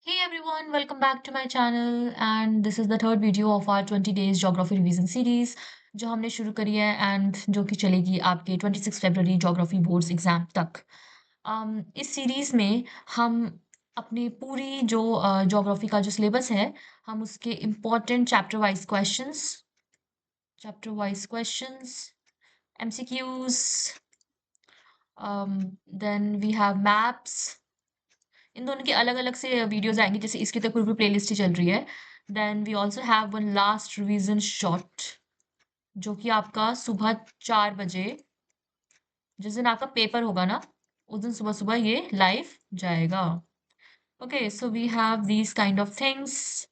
Hey everyone, welcome back to my channel and this is the third video of our 20 days geography revision series जो हमने शुरू करी है and जो कि चलेगी आपके 26 फरवरी geography बोर्ड्स एग्जाम तक। इस सीरीज में हम अपनी पूरी जो geography का जो सिलेबस है हम उसके important chapter wise questions MCQs, then we have maps. इन दोनों की अलग-अलग से वीडियोस आएँगी, जैसे इसकी तो पूरी प्लेलिस्ट ही चल रही है। Then we also have one last revision shot जो कि आपका सुबह 4 बजे जिस दिन आपका पेपर होगा ना, उस दिन सुबह-सुबह ये लाइव जाएगा। Okay, so we have these kind of things.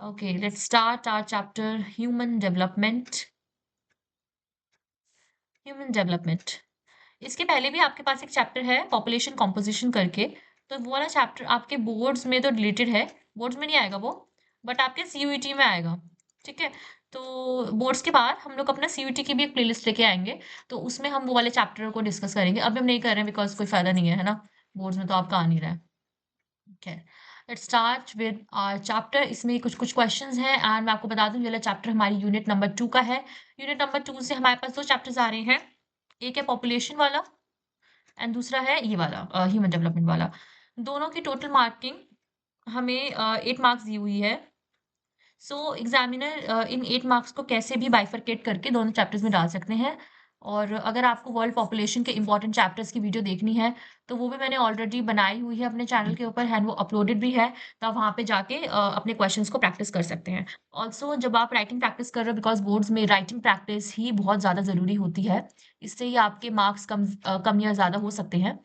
Okay, let's start our chapter human development. Human development इसके पहले भी आपके पास एक चैप्टर है पॉपुलेशन कॉम्पोजिशन करके, तो वो वाला चैप्टर आपके बोर्ड्स में तो रिलेटेड है। बोर्ड्स में नहीं आएगा वो, बट आपके सीयूईटी में आएगा। ठीक है, तो बोर्ड्स के बाद हम लोग अपना सीयूईटी की भी एक प्लेलिस्ट लेके आएंगे, तो उसमें हम वो वाले चैप्टर को डिस्कस करेंगे। अभी हम नहीं कर रहे हैं बिकॉज कोई फायदा नहीं है ना, बोर्ड्स में तो आपका आ नहीं रहा है। Okay, let's start with our chapter. इसमें कुछ कुछ क्वेश्चंस हैं एंड मैं आपको बता दूं, ये वाला चैप्टर हमारी यूनिट नंबर 2 का है। यूनिट नंबर 2 से हमारे पास दो चैप्टर्स आ रहे हैं, एक है पॉपुलेशन वाला एंड दूसरा है ये वाला ह्यूमन डेवलपमेंट वाला। दोनों की टोटल मार्किंग हमें 8 मार्क्स दी हुई है। सो एग्जामिनर इन 8 मार्क्स को कैसे भी बाइफरकेट करके दोनों चैप्टर्स में डाल सकते हैं। और अगर आपको वर्ल्ड पॉपुलेशन के इंपॉर्टेंट चैप्टर्स की वीडियो देखनी है तो वो भी मैंने ऑलरेडी बनाई हुई है अपने चैनल के ऊपर एंड वो अपलोडेड भी है, तो आप वहाँ पे जाके अपने क्वेश्चंस को प्रैक्टिस कर सकते हैं। ऑल्सो जब आप राइटिंग प्रैक्टिस कर रहे हो, बिकॉज बोर्ड्स में राइटिंग प्रैक्टिस ही बहुत ज़्यादा ज़रूरी होती है, इससे ही आपके मार्क्स कम या ज़्यादा हो सकते हैं।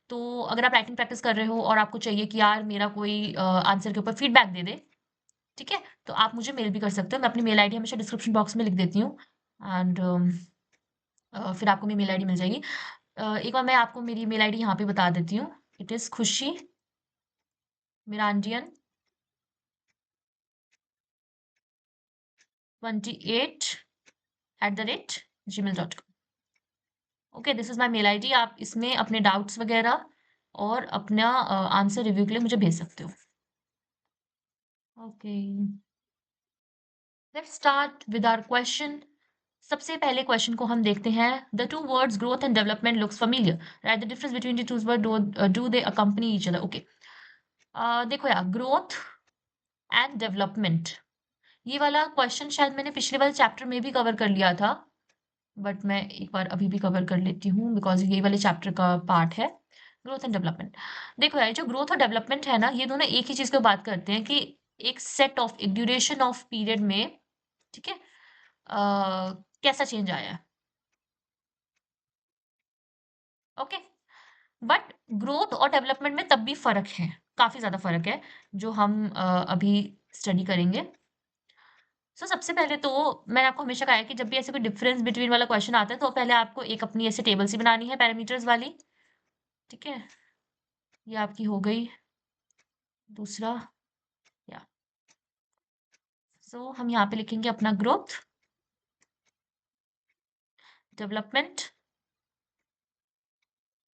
तो अगर आप राइटिंग प्रैक्टिस कर रहे हो और आपको चाहिए कि यार मेरा कोई आंसर के ऊपर फीडबैक दे दे, ठीक है? तो आप मुझे मेल भी कर सकते हो। मैं अपनी मेल आईडी हमेशा डिस्क्रिप्शन बॉक्स में लिख देती हूँ एंड फिर आपको मेरी मेल आईडी मिल जाएगी। एक बार मैं आपको मेरी मेल आईडी यहाँ पे बता देती हूँ। इट इज़ खुशी मिरांडियन 28@gmail.com। Okay, this is my mail ID. आप इसमें अपने डाउट्स वगैरह और अपना आंसर रिव्यू के लिए मुझे भेज सकते हो। Okay, let's start with our question. सबसे पहले क्वेश्चन को हम देखते हैं। The two words growth and development looks familiar, right the difference between the two word, do they accompany each other. Okay, देखो यार, ग्रोथ एंड डेवलपमेंट ये वाला क्वेश्चन शायद मैंने पिछले वाले चैप्टर में भी कवर कर लिया था, बट मैं एक बार अभी भी कवर कर लेती हूँ बिकॉज ये वाले चैप्टर का पार्ट है, ग्रोथ एंड डेवलपमेंट। देखो यार, जो ग्रोथ और डेवलपमेंट है ना, ये दोनों एक ही चीज को बात करते हैं कि एक ड्यूरेशन ऑफ पीरियड में, ठीक है, कैसा चेंज आया है। ओके, बट ग्रोथ और डेवलपमेंट में तब भी फर्क है, काफी ज्यादा फर्क है, जो हम अभी स्टडी करेंगे। सबसे पहले तो मैंने आपको हमेशा कहा है कि जब भी ऐसे कोई डिफरेंस बिटवीन वाला क्वेश्चन आता है तो पहले आपको एक अपनी ऐसे टेबल सी बनानी है पैरामीटर्स वाली। ठीक है, ये आपकी हो गई। दूसरा, या हम यहाँ पे लिखेंगे अपना ग्रोथ, डेवलपमेंट,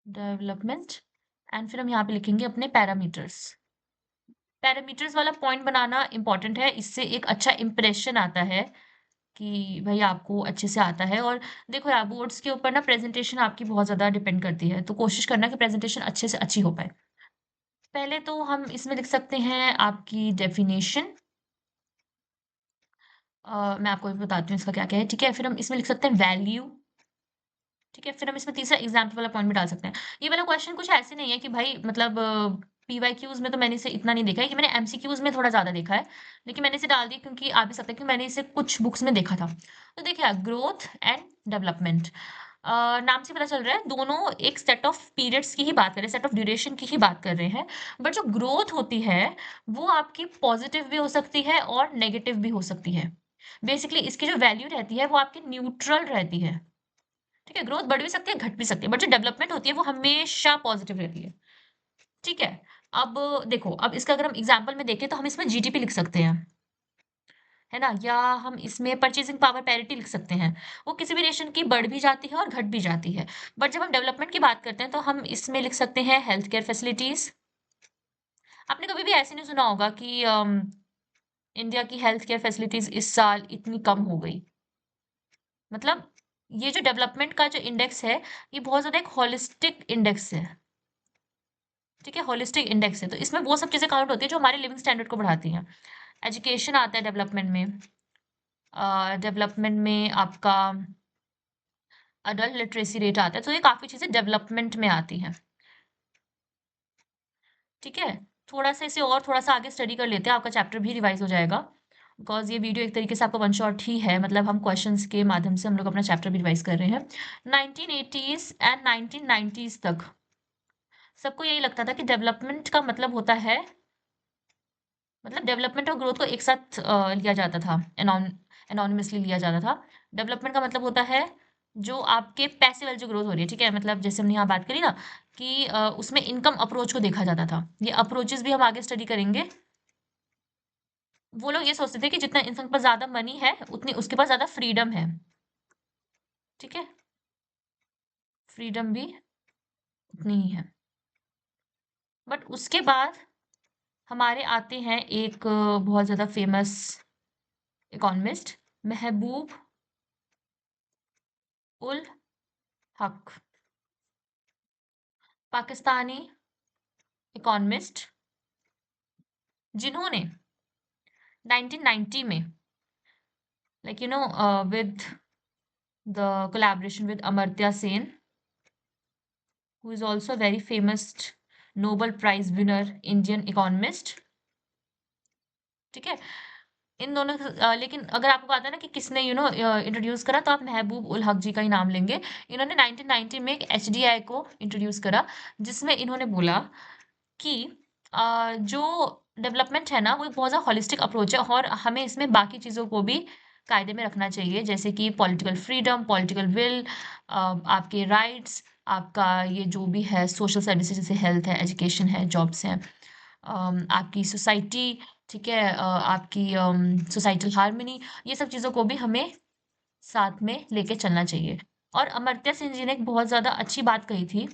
डेवलपमेंट एंड फिर हम यहाँ पे लिखेंगे अपने पैरामीटर्स। पैरामीटर्स वाला पॉइंट बनाना इंपॉर्टेंट है, इससे एक अच्छा इंप्रेशन आता है कि भाई आपको अच्छे से आता है। और देखो यार, बोर्ड्स के ऊपर ना प्रेजेंटेशन आपकी बहुत ज्यादा डिपेंड करती है, तो कोशिश करना कि प्रेजेंटेशन अच्छे से अच्छी हो पाए। पहले तो हम इसमें लिख सकते हैं आपकी डेफिनेशन। मैं आपको भी बताती हूँ इसका क्या क्या है। ठीक है, फिर हम इसमें लिख सकते हैं वैल्यू। ठीक है, फिर हम इसमें तीसरा एग्जाम्पल वाला पॉइंट भी डाल सकते हैं। ये वाला क्वेश्चन कुछ ऐसे नहीं है कि भाई मतलब पीवाईक्यूज में तो मैंने इसे इतना नहीं देखा है, कि मैंने एमसीक्यूज में थोड़ा ज्यादा देखा है, लेकिन मैंने इसे डाल दिया क्योंकि आ भी सकता है कि मैंने इसे कुछ बुक्स में देखा था। तो देखिए, ग्रोथ एंड डेवलपमेंट, नाम से पता चल रहा है दोनों एक सेट ऑफ पीरियड्स की ही बात कर रहे हैं, सेट ऑफ ड्यूरेशन की ही बात कर रहे हैं। बट जो ग्रोथ होती है वो आपकी पॉजिटिव भी हो सकती है और नेगेटिव भी हो सकती है। बेसिकली इसकी जो वैल्यू रहती है वो आपकी न्यूट्रल रहती है। ठीक है, ग्रोथ बढ़ भी सकती है, घट भी सकती है, बट जो डेवलपमेंट होती है वो हमेशा पॉजिटिव रहती है। ठीक है, अब देखो, अब इसका अगर हम एग्जांपल में देखें तो हम इसमें जीडीपी लिख सकते हैं, है ना, या हम इसमें परचेजिंग पावर पैरिटी लिख सकते हैं। वो किसी भी नेशन की बढ़ भी जाती है और घट भी जाती है। बट जब हम डेवलपमेंट की बात करते हैं तो हम इसमें लिख सकते हैं हेल्थ केयर फैसिलिटीज, आपने कभी भी ऐसे नहीं सुना होगा कि इंडिया की हेल्थ केयर फैसिलिटीज इस साल इतनी कम हो गई। मतलब ये जो डेवलपमेंट का जो इंडेक्स है, ये बहुत ज्यादा एक होलिस्टिक इंडेक्स है। ठीक है, होलिस्टिक इंडेक्स है, तो इसमें वो सब चीजें काउंट होती है जो हमारे लिविंग स्टैंडर्ड को बढ़ाती हैं। एजुकेशन आता है डेवलपमेंट में। डेवलपमेंट में आपका अडल्ट लिटरेसी रेट आता है, तो ये काफी चीजें डेवलपमेंट में आती हैं। ठीक है, थोड़ा सा इसे और थोड़ा सा आगे स्टडी कर लेते हैं, आपका चैप्टर भी रिवाइज हो जाएगा। बिकॉज ये वीडियो एक तरीके से आपका वन शॉट ही है, मतलब हम क्वेश्चंस के माध्यम से हम लोग अपना चैप्टर भी रिवाइज कर रहे हैं। 1980s एंड 1990s तक सबको यही लगता था कि डेवलपमेंट का मतलब होता है, मतलब डेवलपमेंट और ग्रोथ को एक साथ लिया जाता था, एनोनिमसली लिया जाता था। डेवलपमेंट का मतलब होता है जो आपके पैसे वाली जो ग्रोथ हो रही है, ठीक है, मतलब जैसे हमने यहाँ बात करी ना कि उसमें इनकम अप्रोच को देखा जाता था। ये अप्रोचेस भी हम आगे स्टडी करेंगे। वो लोग ये सोचते थे कि जितना इंसान के पास ज्यादा मनी है उतनी उसके पास ज्यादा फ्रीडम है। ठीक है, फ्रीडम भी उतनी ही है। बट उसके बाद हमारे आते हैं एक बहुत ज्यादा फेमस इकोनॉमिस्ट, महबूब उल हक, पाकिस्तानी इकोनॉमिस्ट, जिन्होंने 1990 में with the collaboration with Amartya Sen, who is also a very famous Nobel Prize winner Indian economist. ठीक है, इन दोनों लेकिन अगर आपको पता है ना कि किसने इंट्रोड्यूस करा, तो आप महबूब उल हक जी का ही नाम लेंगे। इन्होंने 1990 में एक एचडीआई को इंट्रोड्यूस करा, जिसमें इन्होंने बोला कि जो डेवलपमेंट है ना वो एक बहुत ज़्यादा होलिस्टिक अप्रोच है, और हमें इसमें बाकी चीज़ों को भी कायदे में रखना चाहिए, जैसे कि पॉलिटिकल फ्रीडम, पॉलिटिकल विल, आपके राइट्स, आपका ये जो भी है सोशल सर्विसेज, जैसे हेल्थ है, एजुकेशन है, जॉब्स हैं, आपकी सोसाइटी, ठीक है, आपकी सोसाइटल हार्मनी, ये सब चीज़ों को भी हमें साथ में लेके चलना चाहिए। और अमर्त्य सेन जी ने एक बहुत ज़्यादा अच्छी बात कही थी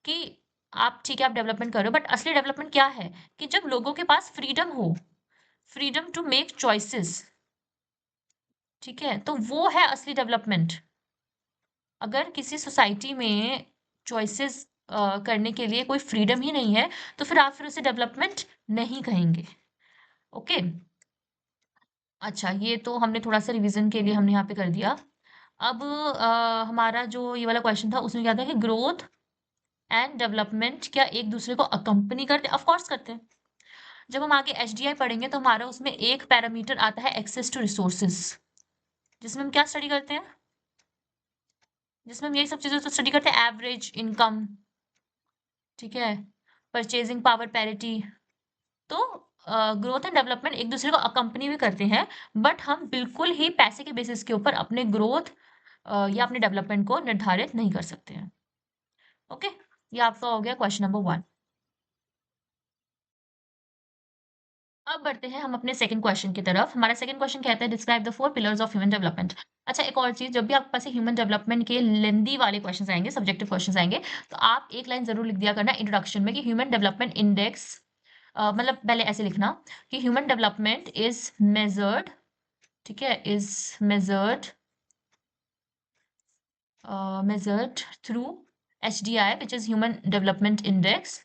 कि आप ठीक है, आप डेवलपमेंट कर रहे हो, बट असली डेवलपमेंट क्या है कि जब लोगों के पास फ्रीडम हो, फ्रीडम टू मेक चॉइसेस, ठीक है, तो वो है असली डेवलपमेंट। अगर किसी सोसाइटी में चॉइसेस करने के लिए कोई फ्रीडम ही नहीं है, तो फिर आप फिर उसे डेवलपमेंट नहीं कहेंगे। ओके, अच्छा, ये तो हमने थोड़ा सा रिवीजन के लिए हमने यहाँ पे कर दिया। अब हमारा जो ये वाला क्वेश्चन था उसमें क्या था कि ग्रोथ एंड डेवलपमेंट क्या एक दूसरे को अकम्पनी करते हैं? ऑफ कोर्स करते हैं। जब हम आगे एचडीआई पढ़ेंगे तो हमारा उसमें एक पैरामीटर आता है एक्सेस टू रिसोर्सेज, जिसमें हम क्या स्टडी करते हैं, जिसमें हम यही सब चीजें तो स्टडी करते हैं, एवरेज इनकम, ठीक है, परचेजिंग पावर पैरिटी। तो ग्रोथ एंड डेवलपमेंट एक दूसरे को अकम्पनी भी करते हैं, बट हम बिल्कुल ही पैसे के बेसिस के ऊपर अपने ग्रोथ या अपने डेवलपमेंट को निर्धारित नहीं कर सकते हैं। ओके, ये आपका हो गया क्वेश्चन नंबर 1। अब बढ़ते हैं हम अपने सेकंड क्वेश्चन की तरफ। हमारा सेकंड क्वेश्चन कहता है describe the 4 pillars of human development. अच्छा, एक और चीज, जब भी आपके पास ह्यूमन डेवलपमेंट के लेंदी वाले क्वेश्चंस आएंगे, सब्जेक्टिव क्वेश्चंस आएंगे, तो आप एक लाइन जरूर लिख दिया करना इंट्रोडक्शन में कि ह्यूमन डेवलपमेंट इंडेक्स, मतलब पहले ऐसे लिखना कि ह्यूमन डेवलपमेंट इज मेजर्ड, ठीक है, is measured through HDI, which is Human Development Index,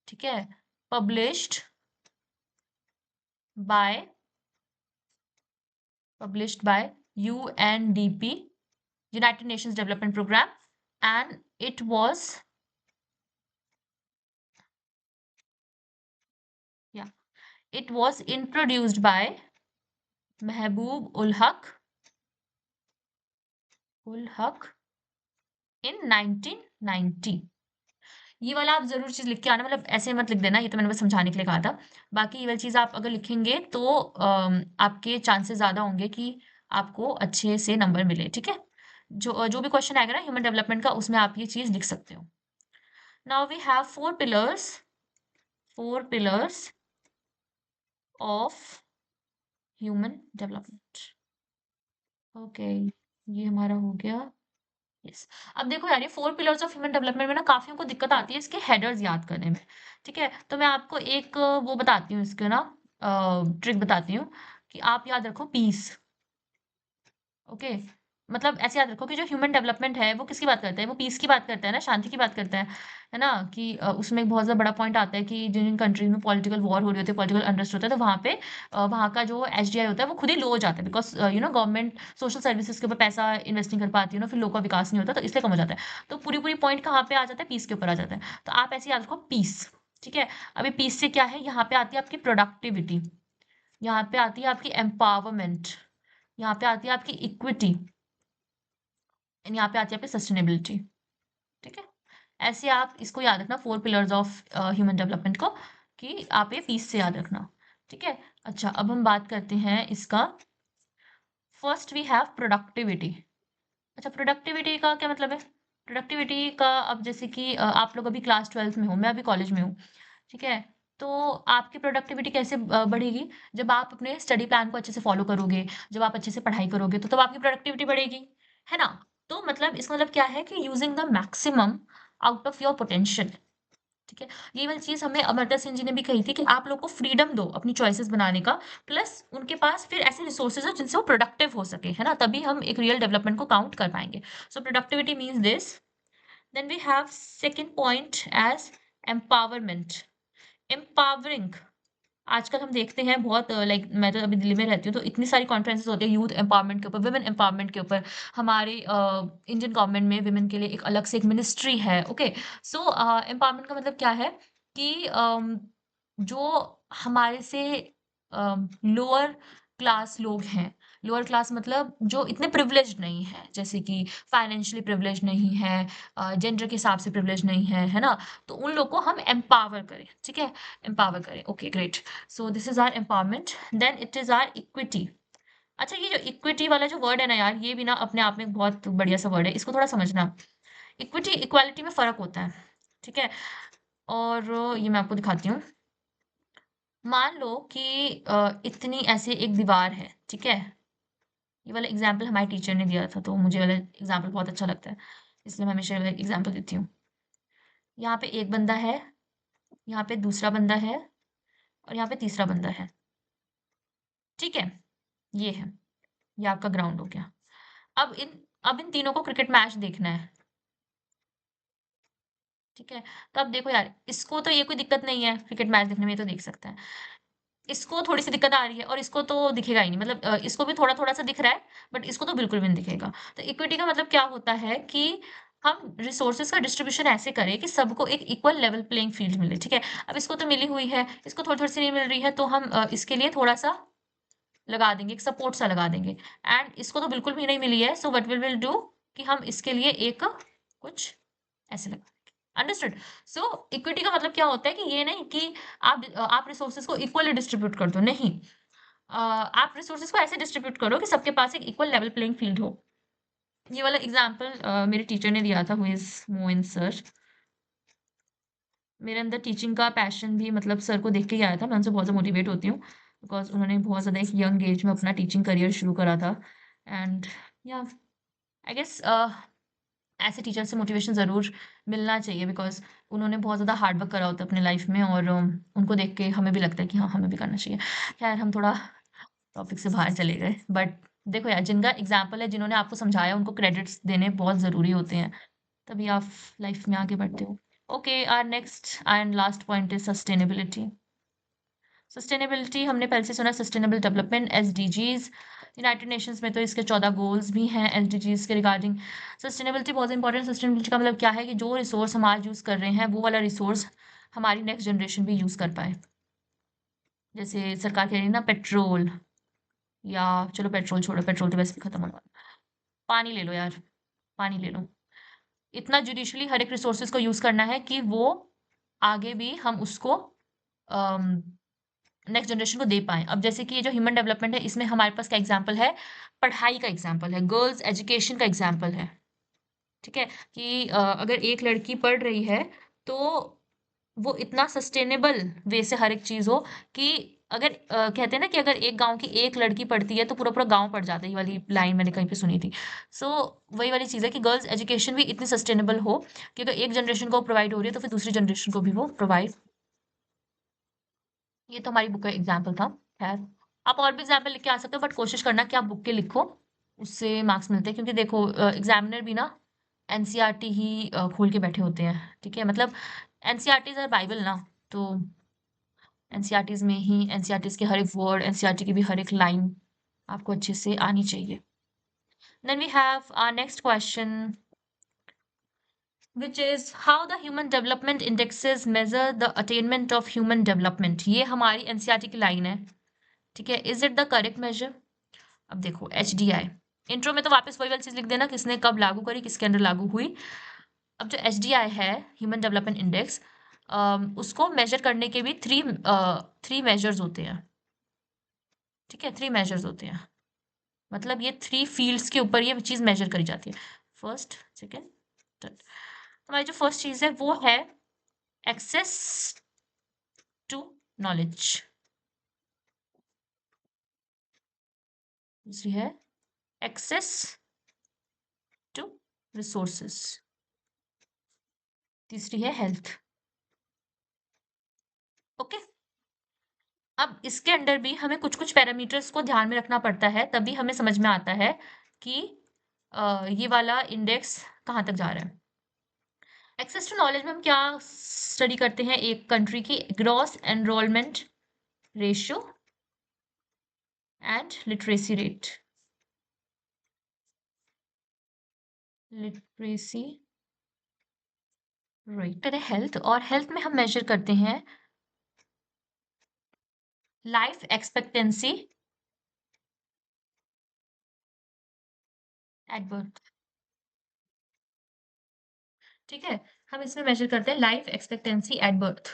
ठीक है, published by UNDP, United Nations Development Program, and yeah, it was introduced by Mehboob ul Haq in 1990। ये वाला आप जरूर चीज लिख के आना, मतलब ऐसे मत लिख देना, ये तो मैंने बस समझाने के लिए कहा था। बाकी ये वाली चीज आप अगर लिखेंगे तो आपके चांसेस ज्यादा होंगे कि आपको अच्छे से नंबर मिले। ठीक है, जो जो भी क्वेश्चन आएगा ना ह्यूमन डेवलपमेंट का, उसमें आप ये चीज लिख सकते हो। Now we have 4 pillars of human development. Okay, ये हमारा हो गया यस। अब देखो यार, ये 4 पिलर्स ऑफ ह्यूमन डेवलपमेंट में ना काफ़ियों को दिक्कत आती है इसके हेडर्स याद करने में, ठीक है? तो मैं आपको एक वो बताती हूँ इसके ना ट्रिक बताती हूँ कि आप याद रखो पीस, ओके? मतलब ऐसे याद रखो कि जो ह्यूमन डेवलपमेंट है वो किसकी बात करता है? वो पीस की बात करता है ना, शांति की बात करता है ना? कि उसमें एक बहुत ज़्यादा बड़ा पॉइंट आता है कि जिन-जिन कंट्रीज़ में पॉलिटिकल वॉर हो रही होती है, पॉलिटिकल अनरेस्ट होता है, तो वहाँ पे वहाँ का जो एचडीआई होता है वो खुद ही लो हो जाता है बिकॉज़ गवर्नमेंट सोशल सर्विसेज़ के ऊपर पैसा इन्वेस्ट नहीं कर पाती है ना, फिर लोगों का विकास नहीं होता, तो इसलिए कम हो जाता है। तो पूरी-पूरी पॉइंट कहाँ पे आ जाता है? पीस के ऊपर आ जाता है। तो आप ऐसे याद रखो पीस, ठीक है? अभी पीस से क्या है? यहाँ पे आती है आपकी प्रोडक्टिविटी, यहाँ पे आती है आपकी एम्पावरमेंट, यहाँ पे आती है आपकी इक्विटी एंड यहाँ पे आती है आपकी सस्टेनेबिलिटी, ठीक है? ऐसे आप इसको याद रखना 4 पिलर्स ऑफ ह्यूमन डेवलपमेंट को कि आप ये पीस से याद रखना, ठीक है? अच्छा, अब हम बात करते हैं इसका फर्स्ट वी हैव प्रोडक्टिविटी। अच्छा, प्रोडक्टिविटी का क्या मतलब है? प्रोडक्टिविटी का अब जैसे कि आप लोग अभी क्लास 12th में हो, मैं अभी कॉलेज में हूँ, ठीक है? तो आपकी प्रोडक्टिविटी कैसे बढ़ेगी? जब आप अपने स्टडी प्लान को अच्छे से फॉलो करोगे, जब आप अच्छे से पढ़ाई करोगे, तो तब आपकी प्रोडक्टिविटी बढ़ेगी, है ना? तो मतलब इसका मतलब क्या है कि using the maximum out of your potential, ठीक है? ये वाली चीज़ हमें अमर्त्य सेन जी ने भी कही थी कि आप लोग को फ्रीडम दो अपनी चॉइसेस बनाने का, प्लस उनके पास फिर ऐसे रिसोर्सेज़ हो जिनसे वो प्रोडक्टिव हो सके, है ना? तभी हम एक रियल डेवलपमेंट को काउंट कर पाएँगे। So productivity means this, then we have second point as empowerment. Empowering आजकल हम देखते हैं बहुत लाइक मैं तो अभी दिल्ली में रहती हूँ, तो इतनी सारी कॉन्फ्रेंसेस होती है यूथ एम्पावरमेंट के ऊपर, वुमेन एम्पावरमेंट के ऊपर। हमारे इंडियन गवर्नमेंट में वुमेन के लिए एक अलग से एक मिनिस्ट्री है, ओके? सो एम्पावरमेंट का मतलब क्या है कि जो हमारे से लोअर क्लास लोग हैं, लोअर क्लास मतलब जो इतने प्रिविलेज्ड नहीं हैं, जैसे कि फाइनेंशियली प्रिविलेज्ड नहीं है, जेंडर के हिसाब से प्रिविलेज्ड नहीं है ना? तो उन लोग को हम एम्पावर करें, ठीक है? एम्पावर करें, okay great. So this is our empowerment, then it is our equity. अच्छा, ये जो इक्विटी वाला जो वर्ड है ना यार, ये भी ना अपने आप में एक बहुत बढ़िया सा वर्ड है, इसको थोड़ा समझना। इक्विटी इक्वालिटी में फर्क होता है, ठीक है? और ये मैं आपको दिखाती हूँ। मान लो कि इतनी ऐसे एक दीवार है, ठीक है? ये वाला एग्जाम्पल हमारे टीचर ने दिया था, तो मुझे वाला एग्जाम्पल बहुत अच्छा लगता है, इसलिए मैं हमेशा एग्जाम्पल देती हूँ। यहाँ पे एक बंदा है, यहाँ पे दूसरा बंदा है और यहाँ पे तीसरा बंदा है, ठीक है? ये है, ये आपका ग्राउंड हो गया। अब इन तीनों को क्रिकेट मैच देखना है, ठीक है? तो अब देखो यार, इसको तो ये कोई दिक्कत नहीं है क्रिकेट मैच देखने में, ये तो देख सकता है। इसको थोड़ी-सी दिक्कत आ रही है और इसको तो दिखेगा ही नहीं, मतलब इसको भी थोड़ा-थोड़ा सा दिख रहा है, बट इसको तो बिल्कुल भी नहीं दिखेगा। तो इक्विटी का मतलब क्या होता है कि हम रिसोर्सेज़ का डिस्ट्रीब्यूशन ऐसे करें कि सबको एक इक्वल लेवल प्लेइंग फील्ड मिले, ठीक है? अब इसको तो मिली हुई है, इसको थोड़ी-थोड़ी सी नहीं मिल रही है, तो हम इसके लिए थोड़ा-सा लगा देंगे, एक सपोर्ट सा लगा देंगे। एंड इसको तो बिल्कुल भी नहीं मिली है, so what we will do कि हम इसके लिए एक कुछ ऐसे लगा देंगे। अंडरस्टूड? सो इक्विटी का मतलब क्या होता है कि ये नहीं कि आप रिसोर्सेज़ को इक्वली डिस्ट्रीब्यूट कर दो, नहीं। आप रिसोर्सेज़ को ऐसे डिस्ट्रीब्यूट करो कि सबके पास एक इक्वल लेवल प्लेइंग फील्ड हो। ये वाला एग्ज़ाम्पल मेरे टीचर ने दिया था, हू इज़ मोइन सर। मेरे अंदर टीचिंग का पैशन भी मतलब सर को देख के ही आया था। मैं उनसे बहुत ज़्यादा मोटिवेट होती हूँ, बिकॉज़ उन्होंने बहुत ज़्यादा एक यंग एज में अपना टीचिंग करियर शुरू करा था। एंड या आई गेस ऐसे टीचर से मोटिवेशन ज़रूर मिलना चाहिए, बिकॉज़ उन्होंने बहुत ज़्यादा हार्ड वर्क करा होता है अपनी लाइफ़ में, और उनको देख के हमें भी लगता है कि हाँ, हमें भी करना चाहिए। ख़ैर, हम थोड़ा टॉपिक से बाहर चले गए, बट देखो यार, जिनका एग्ज़ाम्पल है, जिन्होंने आपको समझाया, उनको क्रेडिट्स देने बहुत ज़रूरी होते हैं, तभी आप लाइफ़ में आगे बढ़ते हो। Okay, our next and last point is sustainability. Sustainability हमने पहले से सुना, sustainable development SDGs, United Nations में तो इसके 14 गोल्स भी हैं एसडीजीज के रिगार्डिंग। सस्टेनेबिलिटी बहुत इंपॉर्टेंट। सस्टेनेबिलिटी का मतलब क्या है कि जो रिसोर्स हम आज यूज़ कर रहे हैं, वो वाला रिसोर्स हमारी नेक्स्ट जनरेशन भी यूज़ कर पाए। जैसे सरकार कह रही है ना, पेट्रोल, या चलो पेट्रोल छोड़ो, पेट्रोल तो वैसे भी खत्म होने वाला है। पानी ले लो यार, पानी ले लो। इतना जुडिशली हर एक रिसोर्सेज को यूज़ करना है कि वो आगे भी हम उसको नेक्स्ट जनरेशन को दे पाएँ। अब जैसे कि ये जो ह्यूमन डेवलपमेंट है, इसमें हमारे पास क्या एग्ज़ाम्पल है? पढ़ाई का एग्ज़ाम्पल है, गर्ल्स एजुकेशन का एग्ज़ाम्पल है, ठीक है? कि अगर एक लड़की पढ़ रही है, तो वो इतना सस्टेनेबल वे से हर एक चीज़ हो कि अगर कहते हैं ना कि अगर एक गांव की एक लड़की पढ़ती है तो पूरा पूरा गांव पढ़ जाता है, ये वाली लाइन मैंने कहीं पे सुनी थी। सो वही वाली चीज़ है कि गर्ल्स एजुकेशन भी इतनी सस्टेनेबल हो कि अगर एक जनरेशन को प्रोवाइड हो रही है तो फिर दूसरी जनरेशन को भी वो प्रोवाइड। ये तो हमारी बुक का एग्जाम्पल था। खैर, आप और भी एग्जाम्पल लिख के आ सकते हो, बट कोशिश करना कि आप बुक के लिखो, उससे मार्क्स मिलते हैं। क्योंकि देखो एग्जामिनर भी ना एनसीईआरटी ही खोल के बैठे होते हैं, ठीक है, मतलब एनसीईआरटी इज बाइबल ना, तो एनसीईआरटीज में ही एनसीईआरटीज के हर एक वर्ड, एनसीईआरटी की भी हर एक लाइन आपको अच्छे से आनी चाहिए। Then we have our next question which is how the human development indexes measure the attainment of human development। ये हमारी एनसीईआरटी की लाइन है, ठीक है। Is it the correct measure? अब देखो एचडीआई, इंट्रो में तो वापस वही वाली चीज लिख देना, किसने कब लागू करी, किसके अंडर लागू हुई। अब जो एचडीआई है, ह्यूमन डेवलपमेंट इंडेक्स, उसको मेजर करने के भी थ्री मेजर्स होते हैं, ठीक है, थ्री मेजर्स होते हैं। मतलब ये थ्री फील्ड्स के ऊपर ये चीज मेजर करी जाती है। First, second, third. हमारी जो फर्स्ट चीज है वो है एक्सेस टू नॉलेज, दूसरी है एक्सेस टू रिसोर्सेस, तीसरी है हेल्थ। ओके, अब इसके अंडर भी हमें कुछ कुछ पैरामीटर्स को ध्यान में रखना पड़ता है, तभी हमें समझ में आता है कि ये वाला इंडेक्स कहाँ तक जा रहा है। एक्सेस टू नॉलेज में हम क्या स्टडी करते हैं, एक कंट्री की gross enrolment ratio and literacy rate, literacy rate है हेल्थ, और हेल्थ में हम मेजर करते हैं लाइफ एक्सपेक्टेंसी एट बर्थ, ठीक है। हम इसमें मेजर करते हैं life expectancy at birth.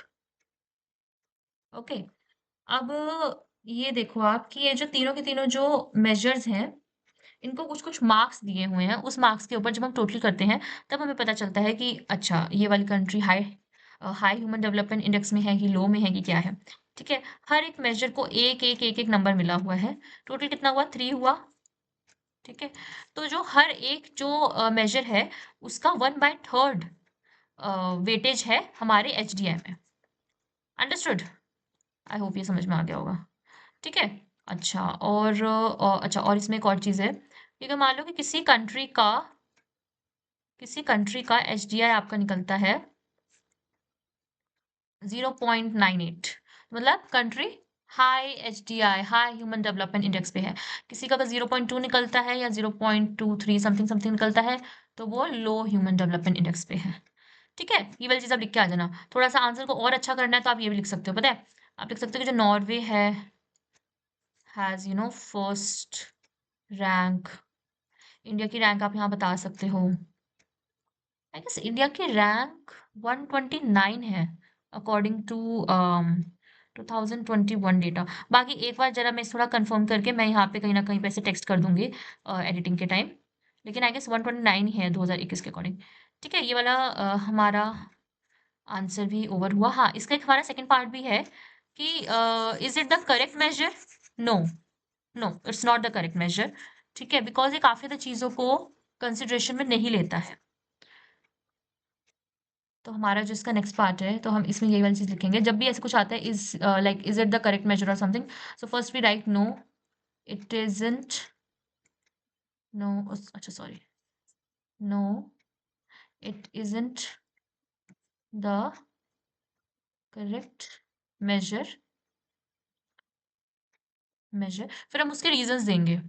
Okay, अब ये देखो आप कि ये जो तीनों के तीनों जो मेजर्स हैं, इनको कुछ कुछ मार्क्स दिए हुए हैं। उस मार्क्स के ऊपर जब हम टोटल करते हैं तब हमें पता चलता है कि अच्छा ये वाली country high high human development index में है कि लो में है कि क्या है, ठीक है। हर एक मेजर को एक एक नंबर मिला हुआ है। टोटल कितना हुआ? 3 हुआ, ठीक है। तो जो हर एक जो मेजर है उसका 1/3 वेटेज है हमारे एचडीआई में। अंडरस्टूड? आई होप ये समझ में आ गया होगा, ठीक है। अच्छा, और इसमें एक और चीज़ है कि अगर मान लो कि किसी कंट्री का एचडीआई आपका निकलता है 0.98, मतलब country high HDI, high human development index पे है। किसी का अगर 0.2 निकलता है या 0.23 समथिंग समथिंग निकलता है तो वो लो ह्यूमन डेवलपमेंट इंडेक्स पे है, ठीक है। ये वाली चीज़ आप लिख के आ जाना। थोड़ा सा आंसर को और अच्छा करना है तो आप ये भी लिख सकते हो, पता है, आप लिख सकते हो कि जो नॉर्वे है हैज़ फर्स्ट रैंक। इंडिया की रैंक आप यहाँ बता सकते हो। आई गेस इंडिया की रैंक 129 है अकॉर्डिंग टू 2021 डेटा। बाकी एक बार जरा मैं थोड़ा कंफर्म करके मैं यहाँ पे कहीं ना कहीं पे ऐसे टेक्स्ट कर दूंगी एडिटिंग के टाइम, लेकिन आई गेस 129 ही है 2021 के अकॉर्डिंग, ठीक है। ये वाला हमारा आंसर भी ओवर हुआ। हाँ, इसका एक हमारा सेकंड पार्ट भी है कि is it the correct measure? No, no it's not the correct measure, ठीक है, बिकॉज ये काफी ज़्यादा चीज़ों को कंसिडरेशन में नहीं लेता है। तो हमारा जो इसका नेक्स्ट पार्ट है तो हम इसमें यही वाली चीज़ लिखेंगे जब भी ऐसे कुछ आता है, is like is it the correct measure और something. So first we write no, it isn't, no, अच्छा sorry, no it isn't the correct measure, फिर हम उसके रीजंस देंगे।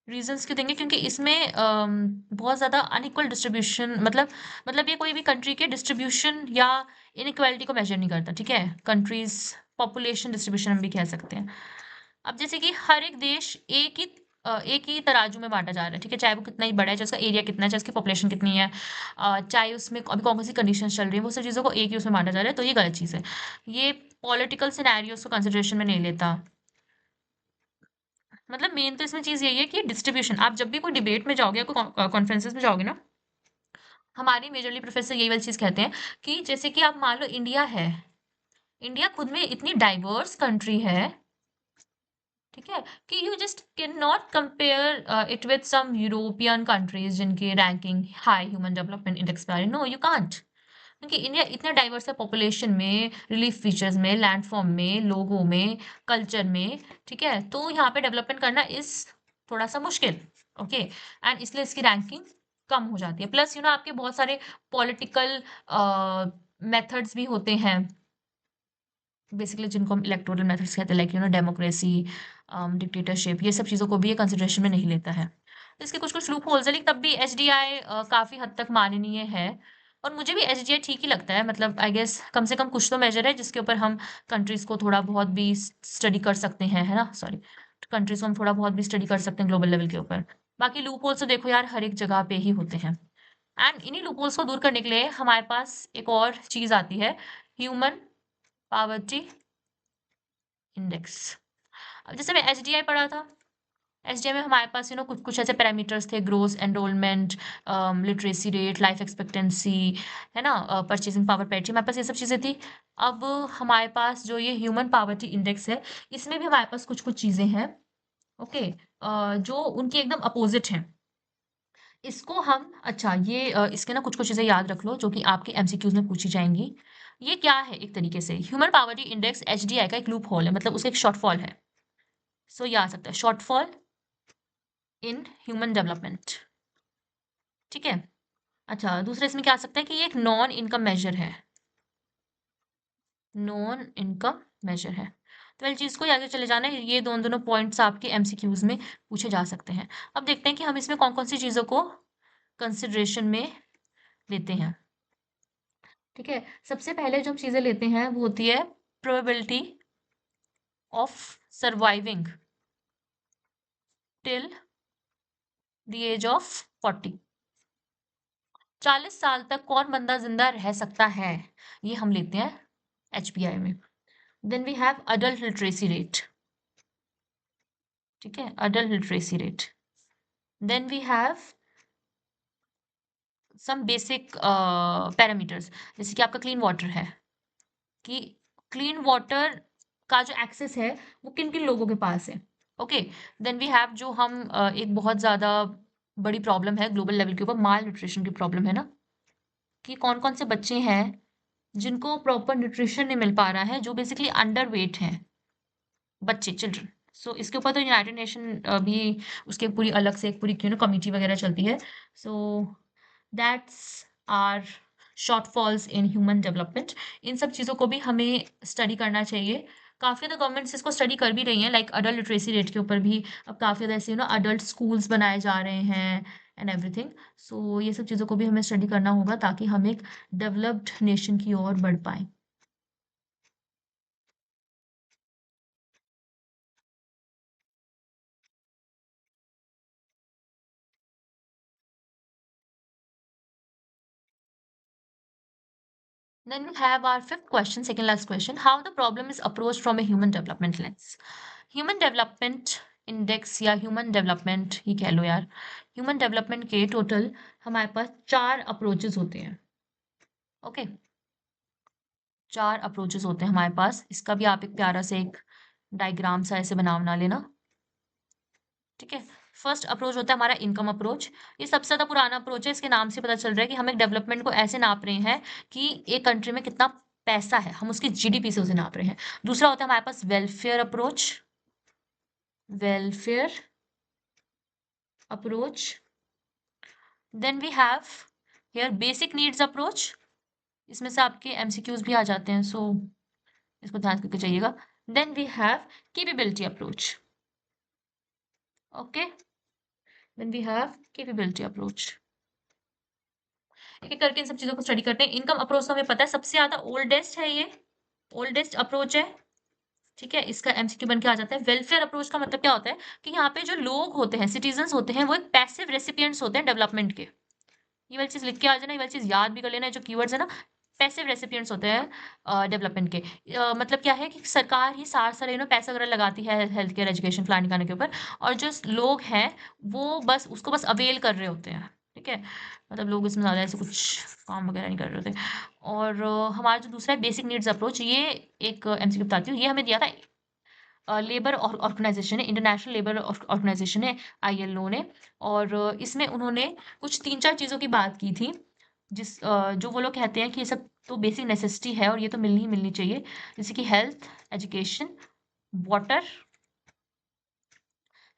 रीजंस क्यों देंगे? क्योंकि इसमें बहुत ज़्यादा अनइक्वल डिस्ट्रीब्यूशन, मतलब ये कोई भी कंट्री के डिस्ट्रीब्यूशन या इनइक्वालिटी को मेजर नहीं करता, ठीक है। कंट्रीज पॉपुलेशन डिस्ट्रीब्यूशन हम भी कह सकते हैं। अब जैसे कि हर एक देश एक ही तराजू में बांटा जा रहा है, ठीक है, चाहे वो कितना ही बड़ा है, चाहे उसका एरिया कितना है, चाहे उसकी पॉपुलेशन कितनी है, चाहे उसमें अभी कौन सी कंडीशन चल रही है, वो सब चीज़ों को एक ही उसमें बांटा जा रहा है, तो ये गलत चीज़ है। ये पॉलिटिकल सिनेरियोस को कंसिडरेशन में नहीं लेता। मतलब मेन तो इसमें चीज़ यही है कि डिस्ट्रीब्यूशन, आप जब भी कोई डिबेट में जाओगे या कोई कॉन्फ्रेंसेस में जाओगे ना, हमारी मेजरली प्रोफेसर यही वाली चीज़ कहते हैं कि जैसे कि आप मान लो इंडिया है, इंडिया खुद में इतनी डाइवर्स कंट्री है, ठीक है, कि you just can not compare it with some European countries जिनकी ranking high human development index पे आ रही। नो यू कांट, क्योंकि इंडिया इतना डाइवर्स है पॉपुलेशन में, रिलीफ फीचर्स में, लैंडफॉर्म में, लोगों में, कल्चर में, ठीक है, तो यहाँ पे डेवलपमेंट करना इस थोड़ा सा मुश्किल। ओके, एंड इसलिए इसकी रैंकिंग कम हो जाती है। प्लस आपके बहुत सारे पॉलिटिकल मेथड्स भी होते हैं, बेसिकली जिनको हम इलेक्टोरल मेथड्स कहते हैं, लाइक डेमोक्रेसी, डिक्टेटरशिप, ये सब चीज़ों को भी ये कंसिडरेशन में नहीं लेता है। तो इसके कुछ कुछ लूप होल्स है, लेकिन तब भी एचडीआई काफ़ी हद तक माननीय है, और मुझे भी एचडीआई ठीक ही लगता है। मतलब आई गेस कम से कम कुछ तो मेजर है जिसके ऊपर हम कंट्रीज को थोड़ा बहुत भी स्टडी कर सकते हैं, है ना, सॉरी, कंट्रीज को हम थोड़ा बहुत भी स्टडी कर सकते हैं ग्लोबल लेवल के ऊपर। बाकी लूप होल्स तो देखो यार हर एक जगह पे ही होते हैं, एंड इन्हीं लूप होल्स को दूर करने के लिए हमारे पास एक और चीज़ आती है, ह्यूमन पावर्टी इंडेक्स। अब जैसे मैं एचडीआई पढ़ा था, एचडीआई में हमारे पास कुछ कुछ ऐसे पैरामीटर्स थे, gross enrolment, literacy rate, life expectancy, है ना, परचेसिंग पावर पैरिटी, हमारे पास ये सब चीज़ें थी। अब हमारे पास जो ये ह्यूमन पावर्टी इंडेक्स है, इसमें भी हमारे पास कुछ कुछ चीज़ें हैं, ओके, जो उनकी एकदम अपोजिट हैं। इसको हम, अच्छा ये इसके कुछ कुछ चीज़ें याद रख लो जो कि आपके एमसीक्यूज में पूछी जाएंगी। ये क्या है, एक तरीके से ह्यूमन पावर्टी इंडेक्स एचडीआई का एक लूप होल है, मतलब उसका एक शॉर्टफॉल है। सो ये आ सकता है शॉर्टफॉल इन ह्यूमन डेवलपमेंट, ठीक है। अच्छा, दूसरा इसमें क्या आ सकता है कि ये एक नॉन इनकम मेजर है, नॉन इनकम मेजर है। तो वाली चीज़ को आगे चले जाना है, ये दोनों दोनों पॉइंट्स आपके एमसीक्यूज में पूछे जा सकते हैं। अब देखते हैं कि हम इसमें कौन कौन सी चीज़ों को कंसिडरेशन में लेते हैं, ठीक है। सबसे पहले जो हम चीज़ें लेते हैं वो होती है probability of surviving till the age of 40। 40 साल तक कौन बंदा जिंदा रह सकता है, ये हम लेते हैं एचपीआई में। Then we have adult literacy rate, ठीक है, adult literacy rate. Then we have some basic parameters, जैसे कि आपका क्लीन वाटर है, कि क्लीन वाटर का जो एक्सेस है वो किन किन लोगों के पास है, ओके। देन वी हैव जो हम एक बहुत ज़्यादा बड़ी प्रॉब्लम है ग्लोबल लेवल के ऊपर, माल न्यूट्रिशन की प्रॉब्लम है ना, कि कौन कौन से बच्चे हैं जिनको प्रॉपर न्यूट्रिशन नहीं मिल पा रहा है, जो बेसिकली अंडर वेट हैं, बच्चे, चिल्ड्रन। सो इसके ऊपर तो यूनाइटेड नेशन भी, उसके पूरी अलग से एक पूरी कमिटी वगैरह चलती है। So that's are shortfalls in human development. इन सब चीज़ों को भी हमें स्टडी करना चाहिए। काफ़ी ज़्यादा गवर्नमेंट्स इसको स्टडी कर भी रही हैं, लाइक अडल्ट लिटरेसी रेट के ऊपर भी अब काफ़ी ज़्यादा ऐसे अडल्ट स्कूल्स बनाए जा रहे हैं एंड एवरीथिंग। सो ये सब चीज़ों को भी हमें स्टडी करना होगा ताकि हम एक डेवलप्ड नेशन की ओर बढ़ पाएँ। Then we have our fifth question, second last question. How the problem is approached from a human development lens. Human development index या ह्यूमन डेवलपमेंट ही कह लो यार, ह्यूमन डेवलपमेंट के टोटल हमारे पास 4 अप्रोचेस होते हैं, ओके। 4 अप्रोचेस होते हैं हमारे पास। इसका भी आप एक प्यारा से एक डायग्राम सा ऐसे बना लेना, ठीक है। फर्स्ट अप्रोच होता है हमारा इनकम अप्रोच। ये सबसे ज़्यादा पुराना अप्रोच है, इसके नाम से पता चल रहा है कि हम एक डेवलपमेंट को ऐसे नाप रहे हैं कि एक कंट्री में कितना पैसा है, हम उसकी जीडीपी से उसे नाप रहे हैं। दूसरा होता है हमारे पास welfare approach, welfare approach. Then we have here basic needs approach, इसमें से आपके एमसीक्यूज भी आ जाते हैं, सो इसको ध्यान करके जाइएगा। Then we have capability approach, okay. Then we have capability approach. एक एक करके इन सब चीजों को स्टडी करते हैं। इनकम अप्रोच तो हमें पता है सबसे ज्यादा ओल्डेस्ट है, ये ओल्डेस्ट अप्रोच है, ठीक है। इसका एमसीक्यू बन के आ जाता है। वेलफेयर अप्रोच का मतलब क्या होता है कि यहाँ पे जो लोग होते हैं, सिटीजन होते हैं, वो एक पैसिव रेसिपिएंट्स होते हैं डेवलपमेंट के। ये वाली चीज लिख के आ जाना, ये वाली चीज याद भी कर लेना, जो कीवर्ड्स है ना, पैसिव रेसिपिएंट्स होते हैं डेवलपमेंट के। मतलब क्या है कि सरकार ही सार सारे पैसा वगैरह लगाती है हेल्थ केयर, एजुकेशन, फलाने खाने के ऊपर, और जो लोग हैं वो बस उसको बस अवेल कर रहे होते हैं, ठीक है, मतलब लोग इसमें ज़्यादा ऐसे कुछ काम वगैरह नहीं कर रहे थे। और हमारा जो दूसरा है बेसिक नीड्स अप्रोच, ये एक एमसीक्यू बताती हूँ। ये हमें दिया था लेबर ऑर्गेनाइजेशन है, इंटरनेशनल लेबर ऑर्गेनाइजेशन है, आईएलओ ने। और इसमें उन्होंने कुछ 3-4 चीज़ों की बात की थी, जो वो लोग कहते हैं कि ये सब तो बेसिक नेसेसिटी है और ये तो मिलनी ही मिलनी चाहिए, जैसे कि education, water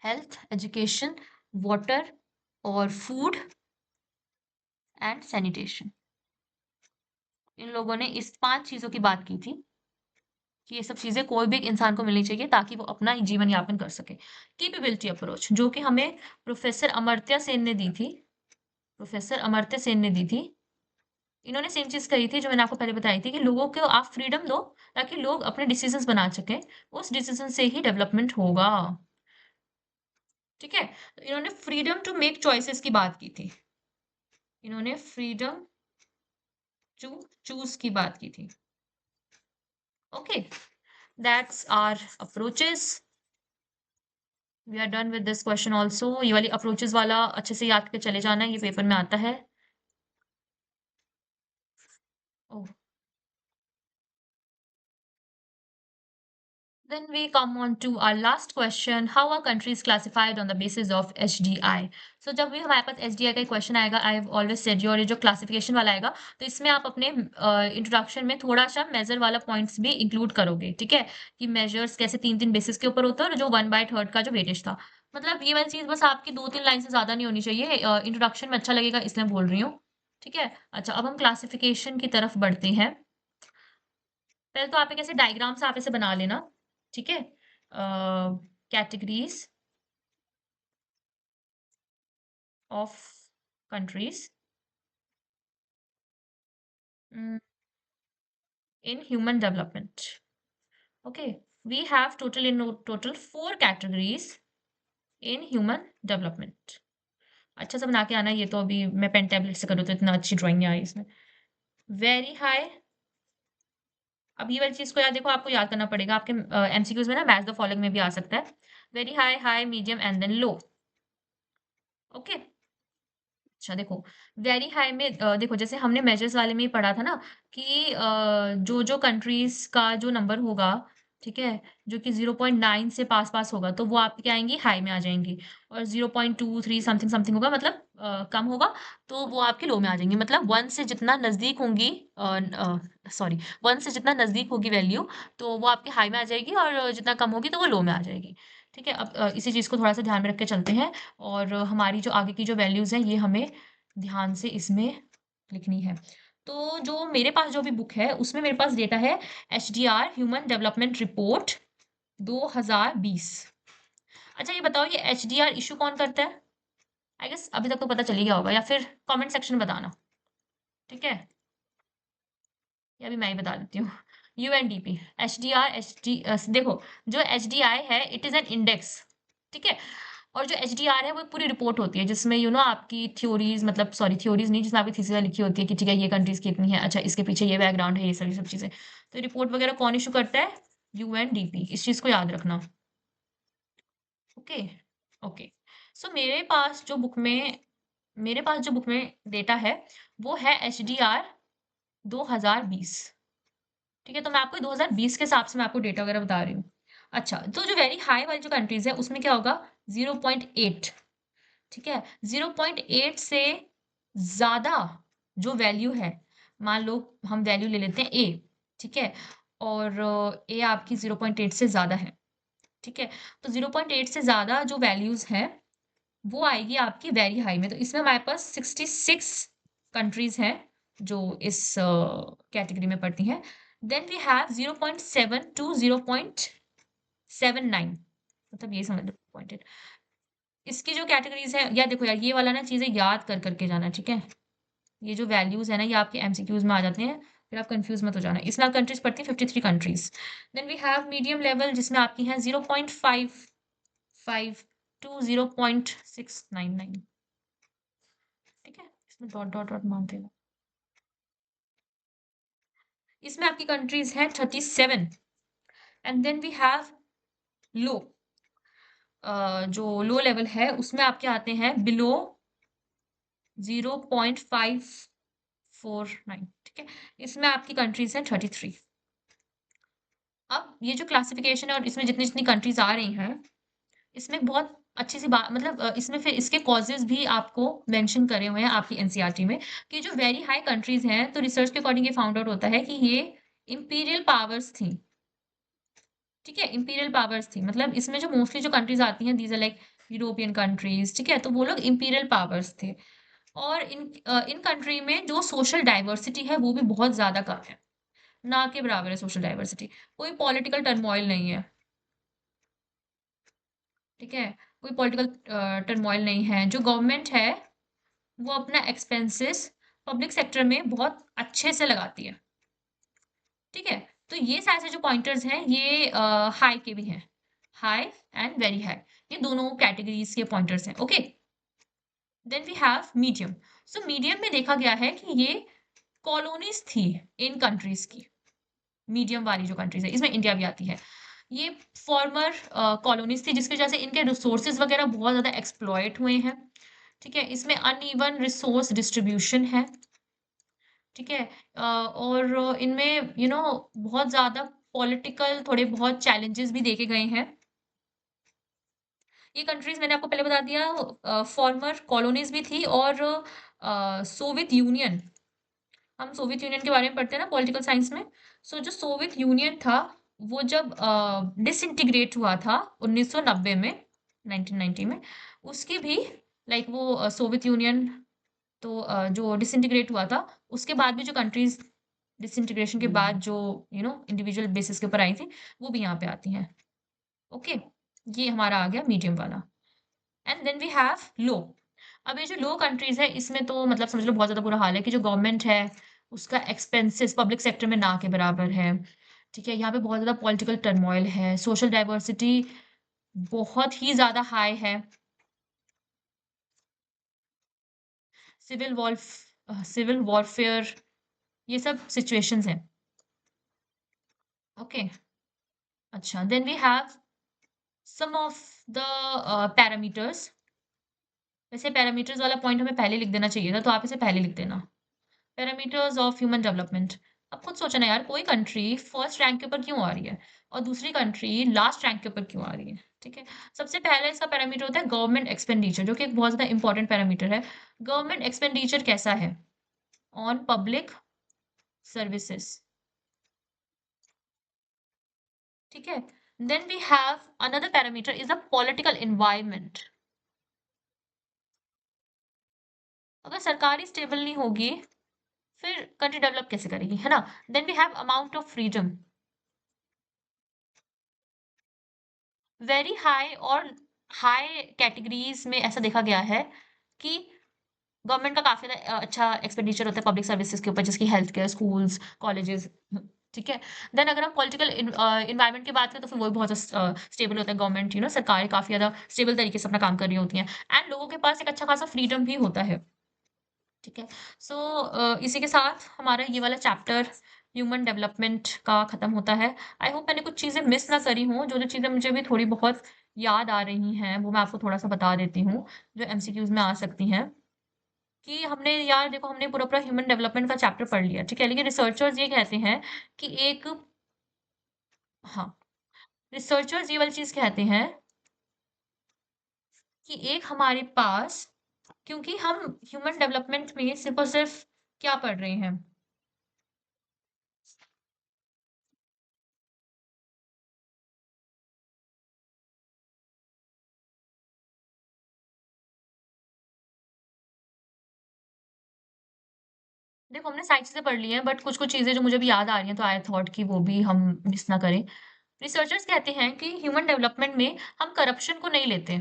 health, education, water और फूड एंड सैनिटेशन। इन लोगों ने इस 5 चीज़ों की बात की थी कि ये सब चीज़ें कोई भी इंसान को मिलनी चाहिए ताकि वो अपना जीवन यापन कर सके। कैपेबिलिटी अप्रोच, जो कि हमें प्रोफेसर अमर्त्य सेन ने दी थी। प्रोफेसर अमर्त्य सेन ने दी थी। इन्होंने सेम चीज़ कही थी जो मैंने आपको पहले बताई थी कि लोगों को आप फ्रीडम दो ताकि लोग अपने डिसीजंस बना सकें। उस डिसीजन से ही डेवलपमेंट होगा। ठीक है? तो इन्होंने फ्रीडम टू मेक चॉइसेस की बात की थी। इन्होंने फ्रीडम टू चूज़ की बात की थी। Okay, that's our approaches. We are done with this question also. ये वाली अप्रोचेस वाला अच्छे से याद करके चले जाना है, ये पेपर में आता है। ओह, then we come on to our last question. How are countries classified on the basis of HDI? So जब भी हमारे पास HDI का क्वेश्चन आएगा, I have always said you, और ये जो क्लासिफिकेशन वाला आएगा, तो इसमें आप अपने इंट्रोडक्शन में थोड़ा सा मेजर वाला पॉइंट्स भी इंक्लूड करोगे, ठीक है, कि मेजर्स कैसे 3-3 बेसिस के ऊपर होता है और जो 1/3 का जो वेटेज था। मतलब ये वाली चीज बस आपकी 2-3 लाइन से ज्यादा नहीं होनी चाहिए। इंट्रोडक्शन में अच्छा लगेगा इसलिए बोल रही हूँ। ठीक है, अच्छा, अब हम क्लासिफिकेशन की तरफ बढ़ते हैं। पहले तो आप एक ऐसे डायग्राम से आप इसे बना लेना, ठीक है। Categories of countries in human development. Okay, we have total 4 categories in human development. अच्छा सा बना के आना, ये तो अभी मैं पेन टेबलेट से करूँ तो इतना अच्छी ड्राइंग नहीं आई इसमें। वेरी हाई, अब ये वाली चीज को याद, देखो आपको याद करना पड़ेगा, आपके एमसीक्यूज में ना मैच द फॉलोइंग में भी आ सकता है। Very high, high, medium and then low. Okay, अच्छा देखो, वेरी हाई में देखो जैसे हमने मेजर्स वाले में ही पढ़ा था ना कि जो जो कंट्रीज का जो नंबर होगा, ठीक है, जो कि 0.9 से पास पास होगा तो वो आपकी क्या आएंगी, हाई में आ जाएंगी। और 0.23 समथिंग समथिंग होगा, मतलब कम होगा, तो वो आपके लो में आ जाएंगी। मतलब 1 से जितना नजदीक होंगी, सॉरी, 1 से जितना नजदीक होगी वैल्यू, तो वो आपके हाई में आ जाएगी, और जितना कम होगी तो वो लो में आ जाएगी। ठीक है, अब इसी चीज को थोड़ा सा ध्यान में रख के चलते हैं। और हमारी जो आगे की जो वैल्यूज हैं ये हमें ध्यान से इसमें लिखनी है। तो जो मेरे पास जो भी बुक है उसमें मेरे पास डेटा है HDR ह्यूमन डेवलपमेंट रिपोर्ट 2020। अच्छा ये बताओ, ये HDR इशू कौन करता है? आई गेस अभी तक तो पता चल ही गया होगा, या फिर कमेंट सेक्शन में बताना, ठीक है, या अभी मैं ही बता देती हूँ। UNDP, देखो, जो HDI है इट इज एन इंडेक्स, ठीक है। और जो HDR है वो पूरी रिपोर्ट होती है जिसमें आपकी थ्योरीज, मतलब सॉरी थ्योरीज नहीं, जिसमें आपकी थीसिस लिखी होती है कि ठीक है ये कंट्रीज कितनी है, अच्छा इसके पीछे ये बैकग्राउंड है, ये सभी सब चीजें। तो रिपोर्ट वगैरह कौन इशू करता है? UNDP, इस चीज को याद रखना। Okay, okay. सो मेरे पास जो बुक में डेटा है वो है HDR 2020। ठीक है, तो मैं आपको 2020 के हिसाब से मैं आपको डेटा वगैरह बता रही हूँ। अच्छा, तो जो वेरी हाई वाली जो कंट्रीज है उसमें क्या होगा, 0.8। ठीक है, 0.8 से ज्यादा जो वैल्यू है, मान लो हम वैल्यू ले लेते हैं ए, ठीक है, और ए आपकी 0.8 से ज्यादा है, ठीक है, तो 0.8 से ज्यादा जो वैल्यूज हैं वो आएगी आपकी वेरी हाई में। तो इसमें हमारे पास 66 कंट्रीज हैं जो इस कैटेगरी में पड़ती हैं। देन वी हैव 0.7 टू 0.79, मतलब ये समझ लो पॉइंटेड। इसकी जो कैटेगरीज है, या देखो यार, ये वाला ना चीजें याद कर करके जाना, ठीक है। ये जो वैल्यूज है ना ये आपके एमसीक्यूज में आ जाते हैं, फिर आप कंफ्यूज मत हो जाना। इसमें कंट्रीज पड़ती है 53 countries. Then we have medium level जिसमें आपकी है 0.55 टू 0.699। ठीक है, इसमें डॉट डॉट डॉट मान देना। इसमें आपकी कंट्रीज हैं 37। And then we have low, जो लो लेवल है उसमें आपके आते हैं बिलो 0.549, ठीक है। इसमें आपकी कंट्रीज हैं 33। अब ये जो क्लासिफिकेशन है और इसमें जितनी जितनी कंट्रीज आ रही हैं, इसमें बहुत अच्छी सी बात, मतलब इसमें फिर इसके कॉजेज भी आपको मेंशन करे हुए हैं आपकी एनसीईआरटी में, कि जो वेरी हाई कंट्रीज हैं, तो रिसर्च के अकॉर्डिंग ये फाउंड आउट होता है कि ये इंपीरियल पावर्स थी, ठीक है। इंपीरियल पावर्स थी, मतलब इसमें जो मोस्टली जो कंट्रीज आती हैं, these are like European countries, ठीक है। तो वो लोग इंपीरियल पावर्स थे। और इन कंट्री में जो सोशल डाइवर्सिटी है वो भी बहुत ज्यादा कम है, ना के बराबर है सोशल डाइवर्सिटी। कोई पॉलिटिकल टर्मोइल नहीं है, ठीक है। कोई पॉलिटिकल टर्मोइल नहीं है। जो गवर्नमेंट है वो अपना एक्सपेंसेस पब्लिक सेक्टर में बहुत अच्छे से लगाती है, ठीक है। तो ये सारे से जो पॉइंटर्स हैं ये हाई के भी हैं, हाई एंड वेरी हाई, ये दोनों कैटेगरीज के पॉइंटर्स हैं, okay. Then we have medium. So medium में देखा गया है कि ये कॉलोनीज थी इन कंट्रीज की, मीडियम वाली जो कंट्रीज है, इसमें इंडिया भी आती है। ये फॉर्मर कॉलोनीज थी, जिसकी वजह से इनके रिसोर्सेज वगैरह बहुत ज्यादा एक्सप्लॉयट हुए हैं, ठीक है। इसमें अनइवन रिसोर्स डिस्ट्रीब्यूशन है, ठीक है। और इनमें बहुत ज्यादा पॉलिटिकल थोड़े बहुत चैलेंजेस भी देखे गए हैं। ये कंट्रीज मैंने आपको पहले बता दिया फॉर्मर कॉलोनीज भी थी, और सोवियत यूनियन, हम सोवियत यूनियन के बारे में पढ़ते हैं ना पॉलिटिकल साइंस में। सो जो सोवियत यूनियन था, वो जब डिसइंटीग्रेट हुआ था 1990 में, 1990 में, उसकी भी लाइक वो सोवियत यूनियन, तो जो डिसइंटीग्रेट हुआ था, उसके बाद भी जो कंट्रीज डिसइंटीग्रेशन के बाद जो इंडिविजुअल बेसिस के ऊपर आई थी, वो भी यहाँ पे आती हैं, ओके। ये हमारा आ गया मीडियम वाला। And then we have low. अब ये जो लो कंट्रीज है, इसमें तो मतलब समझ लो बहुत ज्यादा बुरा हाल है, कि जो गवर्नमेंट है उसका एक्सपेंसेस पब्लिक सेक्टर में ना के बराबर है, ठीक है। यहाँ पे बहुत ज्यादा पॉलिटिकल टर्मोइल है, सोशल डाइवर्सिटी बहुत ही ज्यादा हाई है, सिविल वॉरफेयर, ये सब सिचुएशंस हैं, ओके। अच्छा, then we have some of the parameters. वैसे पैरामीटर्स वाला पॉइंट हमें पहले लिख देना चाहिए था, तो आप इसे पहले लिख देना। Parameters of human development. अब खुद सोचना यार, कोई कंट्री फर्स्ट रैंक के ऊपर क्यों आ रही है और दूसरी कंट्री लास्ट रैंक के ऊपर क्यों आ रही है, ठीक है। सबसे पहले इसका पैरामीटर होता है गवर्नमेंट एक्सपेंडिचर, जो कि एक बहुत ज्यादा इंपॉर्टेंट पैरामीटर है। गवर्नमेंट एक्सपेंडिचर कैसा है ऑन पब्लिक सर्विसेज, ठीक है। Then we have another parameter is the political environment. अगर सरकारी स्टेबल नहीं होगी, फिर कंट्री डेवलप कैसे करेगी, है ना। Then we have amount of freedom, very high. और हाई कैटेगरीज में ऐसा देखा गया है कि गवर्नमेंट का काफी अच्छा एक्सपेंडिचर होता है पब्लिक सर्विसेज के ऊपर, जिसकी हेल्थ केयर, स्कूल्स, कॉलेजेस, ठीक है। देन अगर हम पॉलिटिकल इन्वायरमेंट की बात करें, तो फिर वो भी बहुत स्टेबल होता है। गवर्नमेंट सरकारें काफी ज्यादा स्टेबल तरीके से अपना काम कर रही होती हैं, एंड लोगों के पास एक अच्छा खासा फ्रीडम भी होता है, ठीक है। सो इसी के साथ हमारा ये वाला चैप्टर ह्यूमन डेवलपमेंट का खत्म होता है। आई होप मैंने कुछ चीजें मिस ना करी हूँ। जो जो चीजें मुझे भी थोड़ी बहुत याद आ रही हैं, वो मैं आपको थोड़ा सा बता देती हूँ, जो एमसीक्यूज में आ सकती हैं। कि हमने यार देखो, हमने पूरा पूरा ह्यूमन डेवलपमेंट का चैप्टर पढ़ लिया, ठीक है। लेकिन रिसर्चर्स ये कहते हैं कि एक, हाँ, रिसर्चर्स ये वाली चीज कहते हैं कि एक हमारे पास, क्योंकि हम ह्यूमन डेवलपमेंट में सिर्फ और सिर्फ क्या पढ़ रहे हैं, देखो हमने सारी चीजें पढ़ ली हैं, बट कुछ कुछ चीजें जो मुझे भी याद आ रही हैं, तो आई थॉट कि वो भी हम मिस ना करें। रिसर्चर्स कहते हैं कि ह्यूमन डेवलपमेंट में हम करप्शन को नहीं लेते,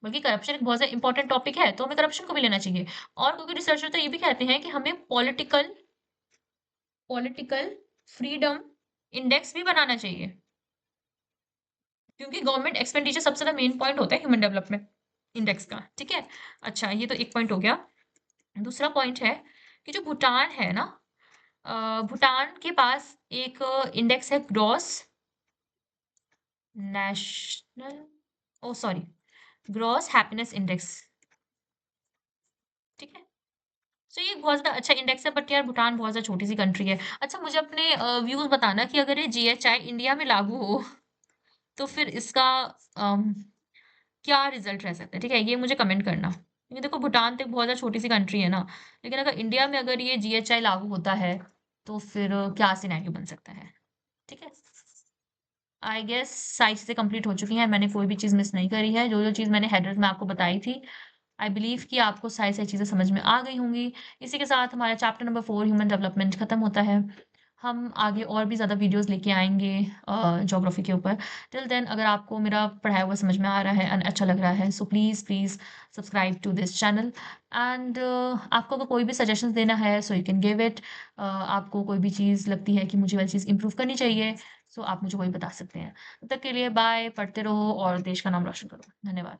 बल्कि करप्शन एक बहुत ज्यादा इंपॉर्टेंट टॉपिक है, तो हमें करप्शन को भी लेना चाहिए। और क्योंकि रिसर्चर तो ये भी कहते हैं कि हमें पॉलिटिकल पॉलिटिकल फ्रीडम इंडेक्स भी बनाना चाहिए, क्योंकि गवर्नमेंट एक्सपेंडिचर सबसे ज्यादा मेन पॉइंट होता है ह्यूमन डेवलपमेंट इंडेक्स का, ठीक है। अच्छा, ये तो एक पॉइंट हो गया। दूसरा पॉइंट है कि जो भूटान है ना, भूटान के पास एक इंडेक्स है, ग्रॉस नेशनल, ओ सॉरी, ग्रॉस हैप्पीनेस इंडेक्स, सो ये बहुत ज़्यादा अच्छा इंडेक्स है, बट यार भूटान बहुत ज़्यादा छोटी-सी कंट्री है। अच्छा, मुझे अपने व्यूज़ बताना कि अगर ये जीएचआई इंडिया में लागू हो, तो फिर इसका अम, क्या रिज़ल्ट रह सकता है, ठीक है? ये मुझे कमेंट करना। क्योंकि देखो भूटान तो एक बहुत ज़्यादा छोटी-सी कंट्री है ना, लेकिन अगर इंडिया में अगर ये जीएचआई लागू होता है, तो फिर क्या सिनेरियो बन सकता है, ठीक है? आई गेस सारी चीज़ें कंप्लीट हो चुकी हैं, मैंने कोई भी चीज़ मिस नहीं करी है। जो-जो चीज़ मैंने हेडर्स में आपको बताई थी, आई बिलीव कि आपको सारी-सारी चीज़ें समझ में आ गई होंगी। इसी के साथ हमारा चैप्टर नंबर 4 ह्यूमन डेवलपमेंट खत्म होता है। हम आगे और भी ज़्यादा वीडियोज़ लेके आएँगे ज्योग्राफी के ऊपर। टिल देन अगर आपको मेरा पढ़ाया हुआ समझ में आ रहा है एंड अच्छा लग रहा है, so please subscribe to this channel and आपको अगर कोई भी सजेशंस देना है so you can give it. आपको कोई भी चीज़ लगती है कि मुझे वाली चीज़ इम्प्रूव करनी चाहिए, सो आप मुझे वही बता सकते हैं। तब तक के लिए बाय, पढ़ते रहो और देश का नाम रोशन करो। धन्यवाद।